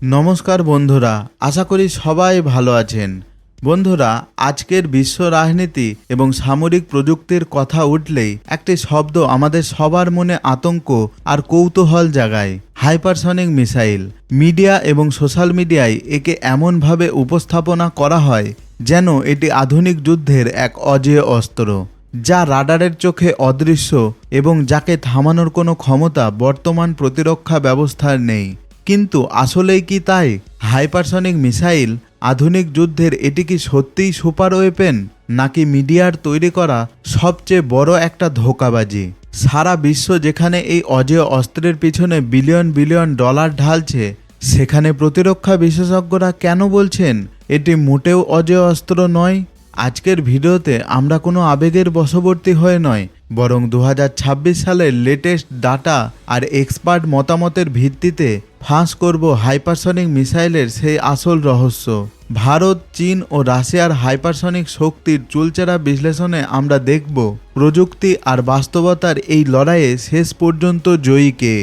নমস্কার বন্ধুরা, আশা করি সবাই ভালো আছেন। বন্ধুরা, আজকের বিশ্ব রাজনীতি এবং সামরিক প্রযুক্তির কথা উঠলেই একটি শব্দ আমাদের সবার মনে আতঙ্ক আর কৌতূহল জাগায়: হাইপারসনিক মিসাইল। মিডিয়া এবং সোশ্যাল মিডিয়ায় একে এমনভাবে উপস্থাপনা করা হয় যেন এটি আধুনিক যুদ্ধের এক অজেয় অস্ত্র, যা রাডারের চোখে অদৃশ্য এবং যাকে থামানোর কোনো ক্ষমতা বর্তমান প্রতিরক্ষা ব্যবস্থার নেই। কিন্তু আসলেই কি তাই? হাইপারসনিক মিসাইল আধুনিক যুদ্ধের এটি কি সত্যিই সুপার ওয়েপেন, নাকি মিডিয়ার তৈরি করা সবচেয়ে বড় একটা ধোঁকাবাজি? সারা বিশ্ব যেখানে এই অজেয় অস্ত্রের পিছনে বিলিয়ন বিলিয়ন ডলার ঢালছে, সেখানে প্রতিরক্ষা বিশেষজ্ঞরা কেন বলছেন এটি মোটেও অজেয় অস্ত্র নয়? আজকের ভিডিওতে আমরা কোনো আবেগের বশবর্তী হয়ে নয়, বরং 2026 সালের লেটেস্ট ডাটা আর এক্সপার্ট মতামতের ভিত্তিতে ফাঁস করব হাইপারসনিক মিসাইলের সেই আসল রহস্য। ভারত, চীন ও রাশিয়ার হাইপারসনিক শক্তির চুলচেরা বিশ্লেষণে আমরা দেখব প্রযুক্তি আর বাস্তবতার এই লড়াইয়ে শেষ পর্যন্ত জয়ী কে।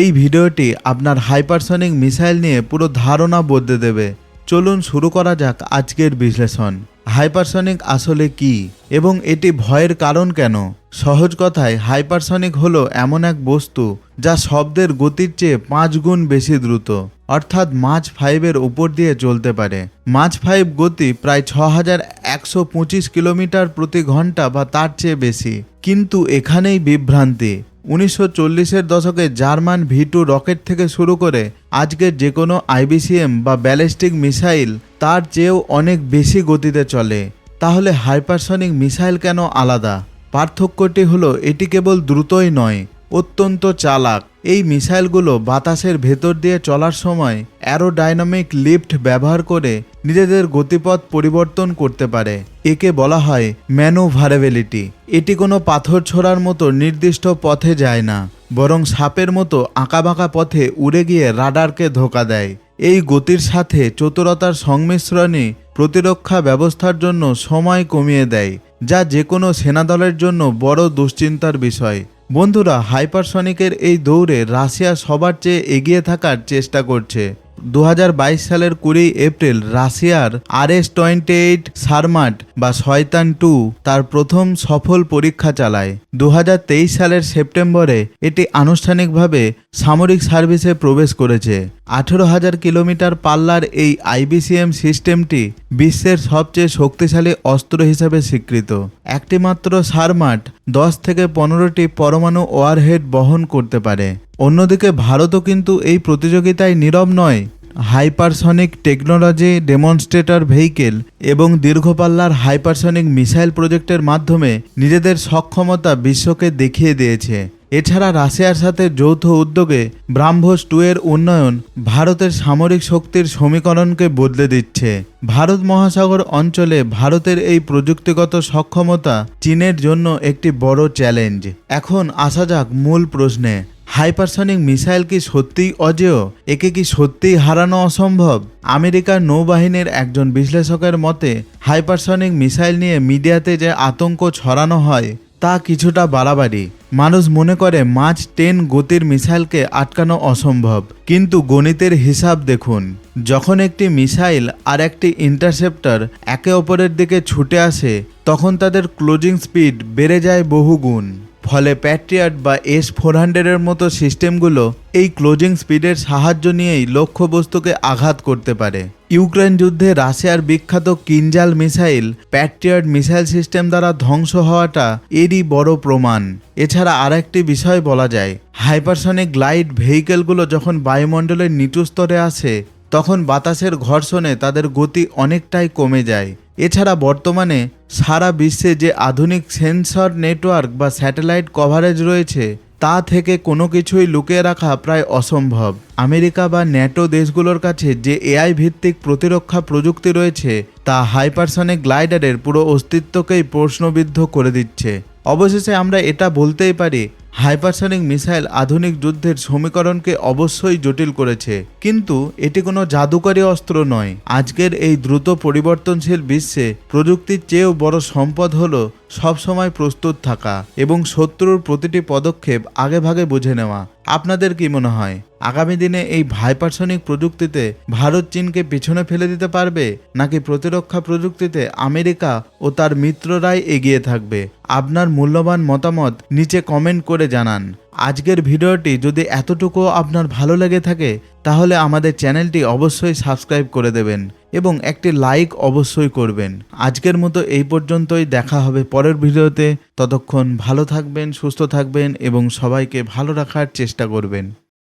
এই ভিডিওটি আপনার হাইপারসনিক মিসাইল নিয়ে পুরো ধারণা বদলে দেবে। চলুন শুরু করা যাক আজকের বিশ্লেষণ। হাইপারসনিক আসলে কি এবং এটি ভয়ের কারণ কেন? সহজ কথায়, হাইপারসনিক হলো এমন এক বস্তু যা শব্দের গতির চেয়ে 5 গুণ বেশি দ্রুত, অর্থাৎ মাচ 5-এর উপর দিয়ে চলতে পারে। মাচ 5 গতি প্রায় 6125 কিলোমিটার প্রতি ঘন্টা বা তার চেয়ে বেশি। কিন্তু এখানেই বিভ্রান্তি। 1940-এর দশকে জার্মান V2 রকেট থেকে শুরু করে আজকের যে কোনো IBCM বা ব্যালিস্টিক মিসাইল তার চেয়েও অনেক বেশি গতিতে চলে। তাহলে হাইপারসনিক মিসাইল কেন আলাদা? পার্থক্যটি হলো এটি কেবল দ্রুতই নয়, অত্যন্ত চালাক। এই মিসাইলগুলো বাতাসের ভেতর দিয়ে চলার সময় অ্যারোডাইনামিক লিফট ব্যবহার করে নিজেদের গতিপথ পরিবর্তন করতে পারে। একে বলা হয় ম্যানুভারেবিলিটি। এটি কোনো পাথর ছোড়ার মতো নির্দিষ্ট পথে যায় না, বরং সাপের মতো আঁকাবাঁকা পথে উড়ে গিয়ে রাডারকে ধোঁকা দেয়। এই গতির সাথে চতুরতার সংমিশ্রণই প্রতিরক্ষা ব্যবস্থার জন্য সময় কমিয়ে দেয়, যা যে কোনো সেনাদলের জন্য বড় দুশ্চিন্তার বিষয়। বন্ধুরা, হাইপারসনিকের এই দৌড়ে রাশিয়া সবার চেয়ে এগিয়ে থাকার চেষ্টা করছে। 2022 সালের 20 এপ্রিল রাশিয়ার RS-28 সারমাট বা শয়তান 2 তার প্রথম সফল পরীক্ষা চালায়। 2023 সালের সেপ্টেম্বরে এটি আনুষ্ঠানিকভাবে সামরিক সার্ভিসে প্রবেশ করেছে। 18,000 কিলোমিটার পাল্লার এই IBCM সিস্টেমটি বিশ্বের সবচেয়ে শক্তিশালী অস্ত্র হিসেবে স্বীকৃত। একটি মাত্র সারমাট 10 থেকে 15টি পরমাণু ওয়ারহেড বহন করতে পারে। অন্যদিকে ভারতও কিন্তু এই প্রতিযোগিতায় নীরব নয়। হাইপারসনিক টেকনোলজি ডেমনস্ট্রেটর ভেহিকেল এবং দীর্ঘপাল্লার হাইপারসনিক মিসাইল প্রজেক্টের মাধ্যমে নিজেদের সক্ষমতা বিশ্বকে দেখিয়ে দিয়েছে। এছাড়া রাশিয়ার সাথে যৌথ উদ্যোগে ব্রাহ্মোস 2 এর উন্নয়ন ভারতের সামরিক শক্তির সমীকরণকে বদলে দিচ্ছে। ভারত মহাসাগর অঞ্চলে ভারতের এই প্রযুক্তিগত সক্ষমতা চীনের জন্য একটি বড় চ্যালেঞ্জ। এখন আসা যাক মূল প্রশ্নে। হাইপারসনিক মিসাইল কি সত্যিই অজেয়? একে কি সত্যিই হারানো অসম্ভব? আমেরিকার নৌবাহিনীর একজন বিশ্লেষকের মতে, হাইপারসনিক মিসাইল নিয়ে মিডিয়াতে যে আতঙ্ক ছড়ানো হয় তা কিছুটা বাড়াবাড়ি। মানুষ মনে করে মাচ 10 গতির মিসাইলকে আটকানো অসম্ভব, কিন্তু গণিতের হিসাব দেখুন। যখন একটি মিসাইল আর একটি ইন্টারসেপ্টর একে অপরের দিকে ছুটে আসে, তখন তাদের ক্লোজিং স্পিড বেড়ে যায় বহুগুণ। ফলে প্যাট্রিয়ট বা S-400-এর মতো সিস্টেমগুলো এই ক্লোজিং স্পিডের সাহায্য নিয়েই লক্ষ্যবস্তুকে আঘাত করতে পারে। ইউক্রেন যুদ্ধে রাশিয়ার বিখ্যাত Kinzhal missile Patriot missile system দ্বারা ধ্বংস হওয়াটা এরই বড় প্রমাণ। এছাড়া আরেকটি বিষয় বলা যায়, হাইপারসনিক গ্লাইড ভেহিকেলগুলো যখন বায়ুমণ্ডলের নিচু স্তরে আসে, তখন বাতাসের ঘর্ষণে তাদের গতি অনেকটাই কমে যায়। এছাড়া বর্তমানে সারা বিশ্বে যে আধুনিক সেন্সর নেটওয়ার্ক বা স্যাটেলাইট কভারেজ রয়েছে, তা থেকে কোনো কিছুই লুকিয়ে রাখা প্রায় অসম্ভব। আমেরিকা বা ন্যাটো দেশগুলোর কাছে যে AI ভিত্তিক প্রতিরক্ষা প্রযুক্তি রয়েছে, তা হাইপারসনিক গ্লাইডারের পুরো অস্তিত্বকেই প্রশ্নবিদ্ধ করে দিচ্ছে। অবশেষে আমরা এটা বলতেই পারি, হাইপারসনিক মিসাইল আধুনিক যুদ্ধের সমীকরণকে অবশ্যই জটিল করেছে, কিন্তু এটি কোনো জাদুকরী অস্ত্র নয়। আজকের এই দ্রুত পরিবর্তনশীল বিশ্বে প্রযুক্তির চেয়েও বড় সম্পদ হলো সবসময় প্রস্তুত থাকা এবং শত্রুর প্রতিটি পদক্ষেপ আগেভাগে বুঝে নেওয়া। আপনাদের কি মনে হয় আগামী দিনে এই হাইপারসনিক প্রযুক্তিতে ভারত চীনকে পিছনে ফেলে দিতে পারবে, নাকি প্রতিরক্ষা প্রযুক্তিতে আমেরিকা ও তার মিত্ররাই এগিয়ে থাকবে? আপনার মূল্যবান মতামত নিচে কমেন্ট করে জানান। আজকের ভিডিওটি যদি এতটুকু আপনার ভালো লেগে থাকে তাহলে আমাদের চ্যানেলটি অবশ্যই সাবস্ক্রাইব করে দেবেন এবং একটি লাইক অবশ্যই করবেন। আজকের মতো এই পর্যন্তই, দেখা হবে পরের ভিডিওতে। ততক্ষণ ভালো থাকবেন, সুস্থ থাকবেন এবং সবাইকে ভালো রাখার চেষ্টা করবেন।